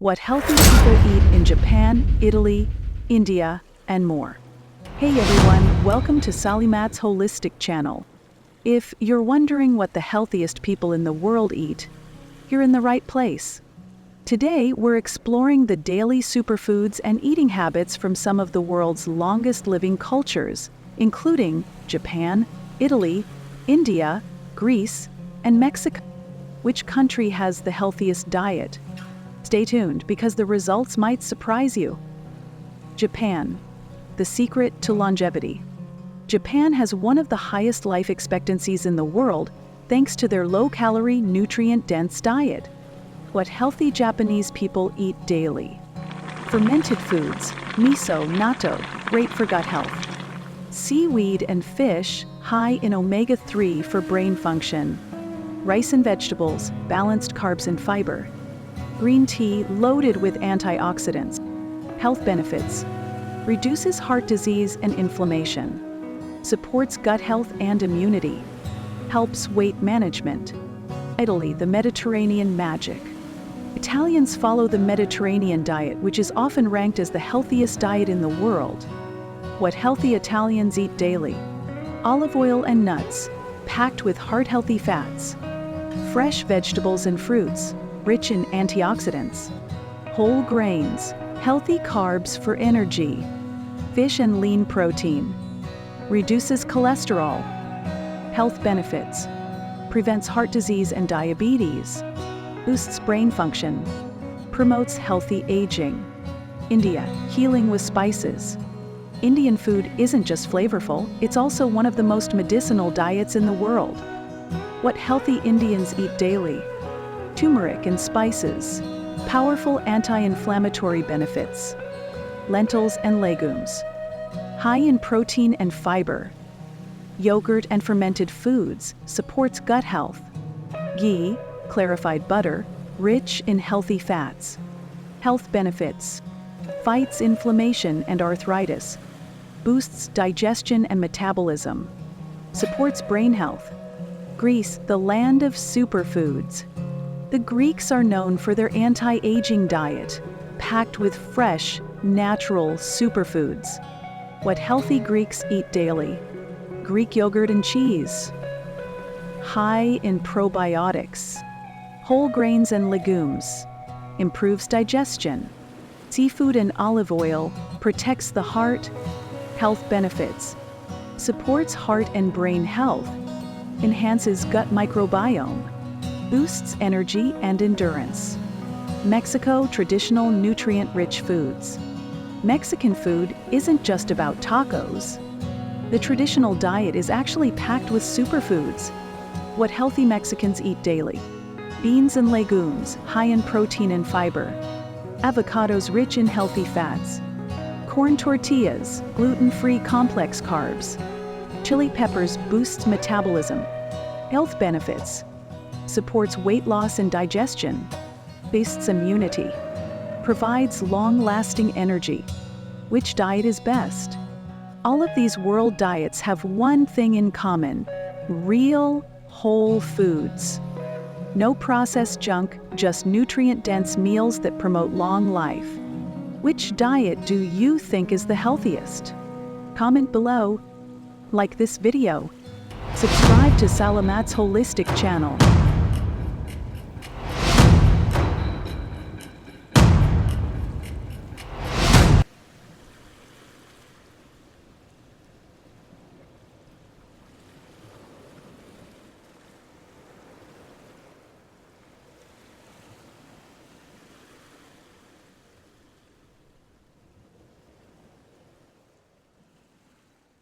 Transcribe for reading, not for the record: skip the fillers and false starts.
What healthy people eat in Japan, Italy, India, and more. Hey everyone, welcome to Salimat's Holistic Channel. If you're wondering what the healthiest people in the world eat, you're in the right place. Today, we're exploring the daily superfoods and eating habits from some of the world's longest living cultures, including Japan, Italy, India, Greece, and Mexico. Which country has the healthiest diet? Stay tuned because the results might surprise you. Japan, the secret to longevity. Japan has one of the highest life expectancies in the world thanks to their low-calorie, nutrient-dense diet. What healthy Japanese people eat daily. Fermented foods, miso, natto, great for gut health. Seaweed and fish, high in omega-3 for brain function. Rice and vegetables, balanced carbs and fiber. Green tea loaded with antioxidants. Health benefits. Reduces heart disease and inflammation. Supports gut health and immunity. Helps weight management. Italy, the Mediterranean magic. Italians follow the Mediterranean diet, which is often ranked as the healthiest diet in the world. What healthy Italians eat daily. Olive oil and nuts, packed with heart-healthy fats. Fresh vegetables and fruits, rich in antioxidants. Whole grains, healthy carbs for energy. Fish and lean protein. Reduces cholesterol. Health benefits. Prevents heart disease and diabetes. Boosts brain function. Promotes healthy aging. India, healing with spices. Indian food isn't just flavorful, it's also one of the most medicinal diets in the world. What healthy Indians eat daily. Turmeric and spices. Powerful anti-inflammatory benefits. Lentils and legumes. High in protein and fiber. Yogurt and fermented foods, supports gut health. Ghee, clarified butter, rich in healthy fats. Health benefits. Fights inflammation and arthritis. Boosts digestion and metabolism. Supports brain health. Greece, the land of superfoods. The Greeks are known for their anti-aging diet, packed with fresh, natural superfoods. What healthy Greeks eat daily. Greek yogurt and cheese. High in probiotics. Whole grains and legumes. Improves digestion. Seafood and olive oil, protects the heart. Health benefits. Supports heart and brain health. Enhances gut microbiome. Boosts energy and endurance. Mexico, traditional nutrient-rich foods. Mexican food isn't just about tacos. The traditional diet is actually packed with superfoods. What healthy Mexicans eat daily. Beans and legumes, high in protein and fiber. Avocados rich in healthy fats. Corn tortillas, gluten-free complex carbs. Chili peppers boosts metabolism. Health benefits. Supports weight loss and digestion. Boosts immunity. Provides long-lasting energy. Which diet is best? All of these world diets have one thing in common: real, whole foods. No processed junk, just nutrient-dense meals that promote long life. Which diet do you think is the healthiest? Comment below. Like this video. Subscribe to Salimat's Holistic Channel.